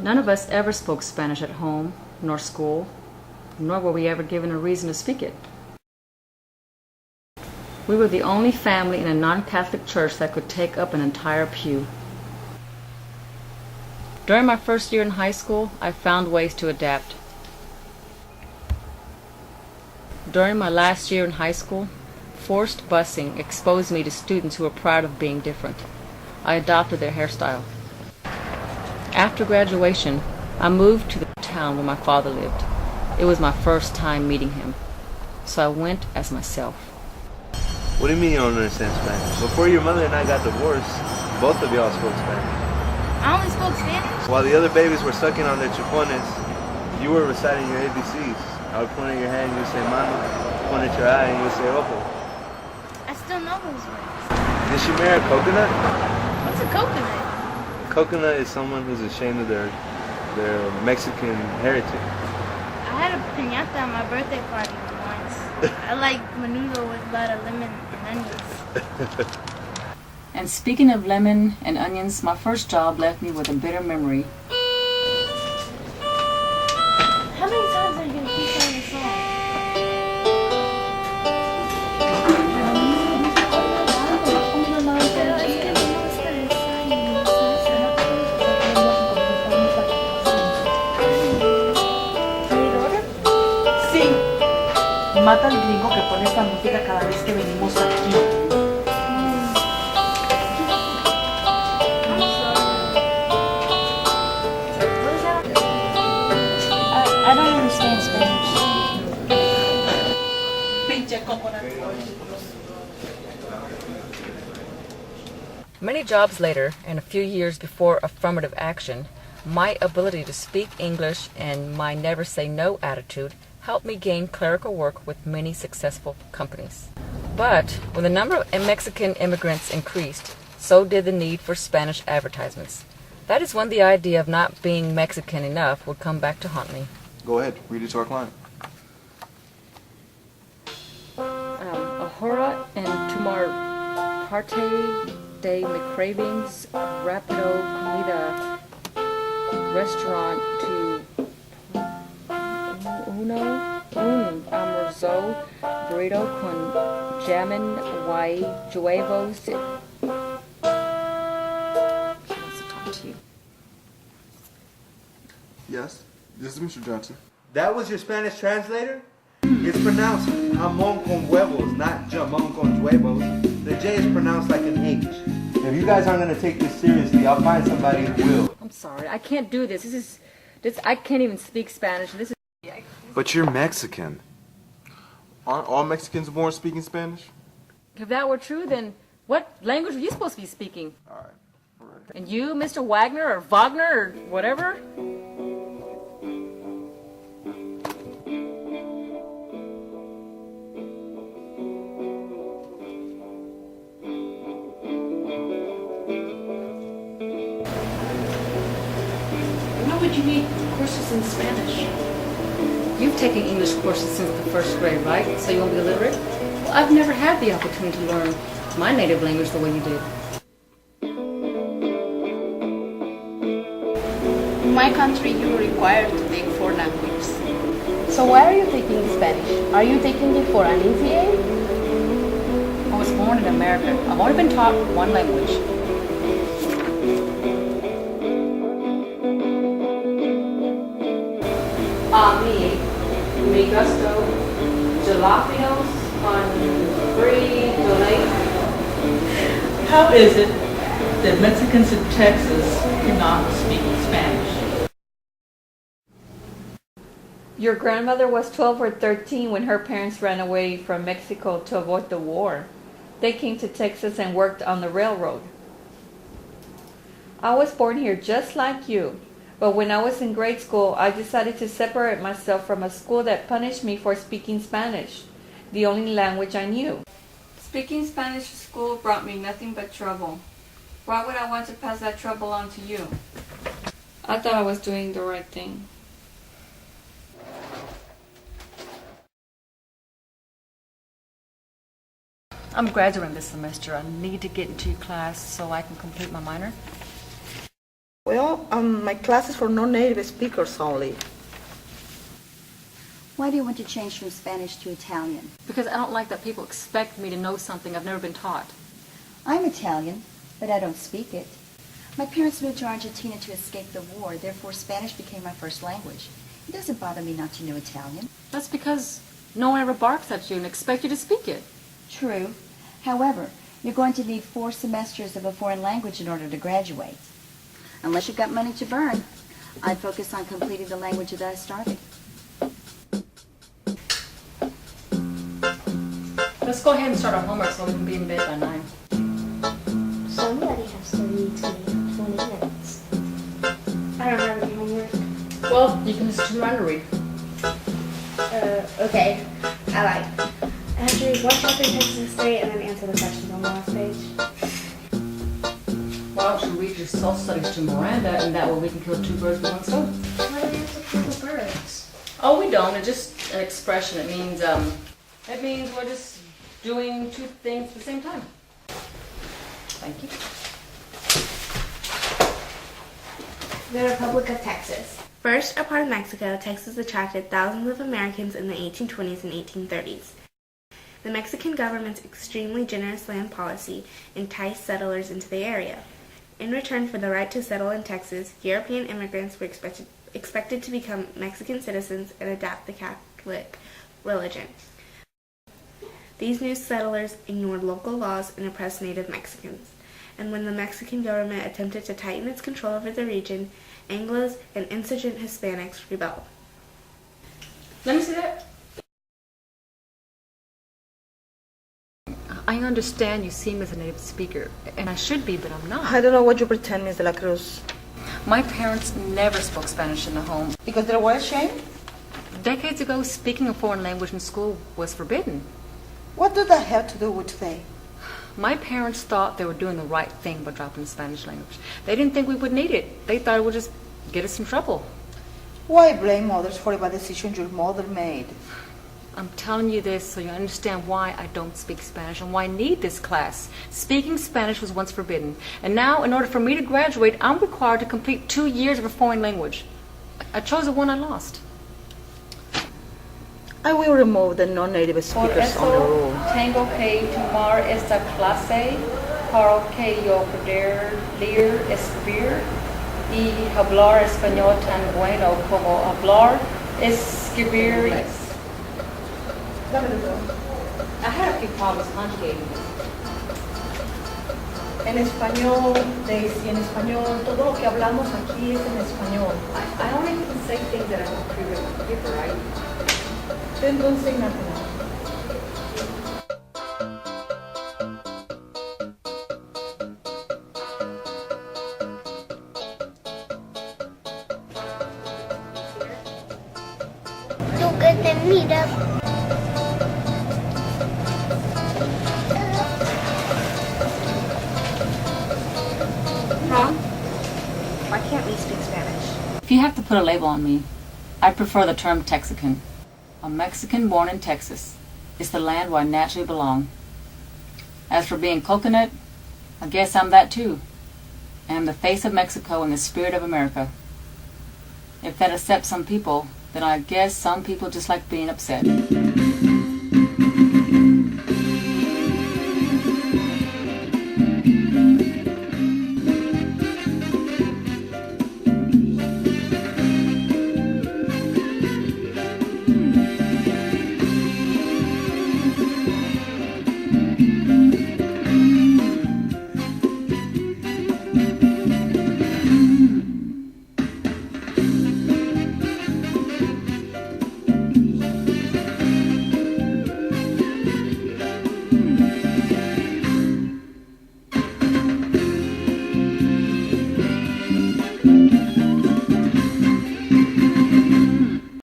None of us ever spoke Spanish at home, nor school, nor were we ever given a reason to speak it. We were the only family in a non-Catholic church that could take up an entire pew. During my first year in high school, I found ways to adapt. During my last year in high school, forced busing exposed me to students who were proud of being different. I adopted their hairstyle. After graduation, I moved to the town where my father lived. It was my first time meeting him, so I went as myself. What do you mean you don't understand Spanish? Before your mother and I got divorced, both of y'all spoke Spanish. I only spoke Spanish? While the other babies were sucking on their chupones, you were reciting your ABCs. I would point at your hand and you would say mano, point at your eye and you would say ojo. I still know those words. Did she marry a coconut? What's a coconut? Coconut is someone who's ashamed of their Mexican heritage. I had a piñata at my birthday party once. I like menudo with a lot of lemon and onions. And speaking of lemon and onions, my first job left me with a bitter memory. How many times are you going to keep saying the song? Sí, mata al gringo que pone esta música cada vez que venimos aquí. I don't understand Spanish. Pinche coconut. Many jobs later, and a few years before affirmative action, my ability to speak English and my never say no attitude helped me gain clerical work with many successful companies. But when the number of Mexican immigrants increased, so did the need for Spanish advertisements. That is when the idea of not being Mexican enough would come back to haunt me. Go ahead, read it to our client. Ahora en tomar parte de mi cravings, rapido comida, restaurant to un almuerzo, burrito con jamón y huevos. She wants to talk to you. Yes, this is Mr. Johnson. That was your Spanish translator? It's pronounced jamón con huevos, not jamón con huevos. The J is pronounced like an H. If you guys aren't going to take this seriously, I'll find somebody who will. I'm sorry, I can't do this. I can't even speak Spanish. This is. But you're Mexican. Aren't all Mexicans born speaking Spanish? If that were true, then what language were you supposed to be speaking? All right. And you, Mr. Wagner or Wagner or whatever? Why would you need courses in Spanish? You've taken English courses since the first grade, right? So you won't be illiterate? Well, I've never had the opportunity to learn my native language the way you did. In my country, you are required to take 4 languages. So why are you taking Spanish? Are you taking it for an ECA? I was born in America. I've only been taught one language. Mi gusto jalapenos on free delay. How is it that Mexicans in Texas cannot speak Spanish? Your grandmother was 12 or 13 when her parents ran away from Mexico to avoid the war. They came to Texas and worked on the railroad. I was born here just like you, but when I was in grade school, I decided to separate myself from a school that punished me for speaking Spanish, the only language I knew. Speaking Spanish at school brought me nothing but trouble. Why would I want to pass that trouble on to you? I thought I was doing the right thing. I'm graduating this semester. I need to get into your class so I can complete my minor. Well, my class is for non-native speakers only. Why do you want to change from Spanish to Italian? Because I don't like that people expect me to know something I've never been taught. I'm Italian, but I don't speak it. My parents moved to Argentina to escape the war, therefore Spanish became my first language. It doesn't bother me not to know Italian. That's because no one ever barks at you and expects you to speak it. True. However, you're going to need 4 semesters of a foreign language in order to graduate. Unless you've got money to burn, I'd focus on completing the language that I started. Let's go ahead and start our homework so we can be in bed by 9. Somebody has to read to me in 20 minutes. I don't have any homework. Well, you can just try to read. Okay. I lied. I have to read one chapter in Texas history and then answer the questions on the last page. Why don't you read your social studies to Miranda, and that way we can kill 2 birds with 1 stone. Why do we have to kill the birds? Oh, we don't. It's just an expression. It means we're just doing 2 things at the same time. Thank you. The Republic of Texas. First a part of Mexico, Texas attracted thousands of Americans in the 1820s and 1830s. The Mexican government's extremely generous land policy enticed settlers into the area. In return for the right to settle in Texas, European immigrants were expected to become Mexican citizens and adopt the Catholic religion. These new settlers ignored local laws and oppressed native Mexicans. And when the Mexican government attempted to tighten its control over the region, Anglos and insurgent Hispanics rebelled. Let me see that. I understand you see me as a native speaker, and I should be, but I'm not. I don't know what you pretend, Ms. DeLa Cruz. My parents never spoke Spanish in the home. Because they were ashamed? Decades ago, speaking a foreign language in school was forbidden. What does that have to do with today? My parents thought they were doing the right thing by dropping the Spanish language. They didn't think we would need it. They thought it would just get us in trouble. Why blame others for a bad decision your mother made? I'm telling you this so you understand why I don't speak Spanish and why I need this class. Speaking Spanish was once forbidden. And now, in order for me to graduate, I'm required to complete 2 years of a foreign language. I chose the one I lost. I will remove the non-native speakers on the roll. Tengo que tomar esta clase para que yo poder leer, escribir y hablar español tan bueno como hablar, escribir. I had a few problems conjugating this. En español, Daisy, en español, todo lo que hablamos aquí es en español. I only can say things that I don't prove on paper, right? Then don't say nothing. Look at the meetup. Mom, why can't we speak Spanish? If you have to put a label on me, I prefer the term Texican. A Mexican born in Texas. It's the land where I naturally belong. As for being coconut, I guess I'm that too. I am the face of Mexico and the spirit of America. If that upsets some people, then I guess some people just like being upset.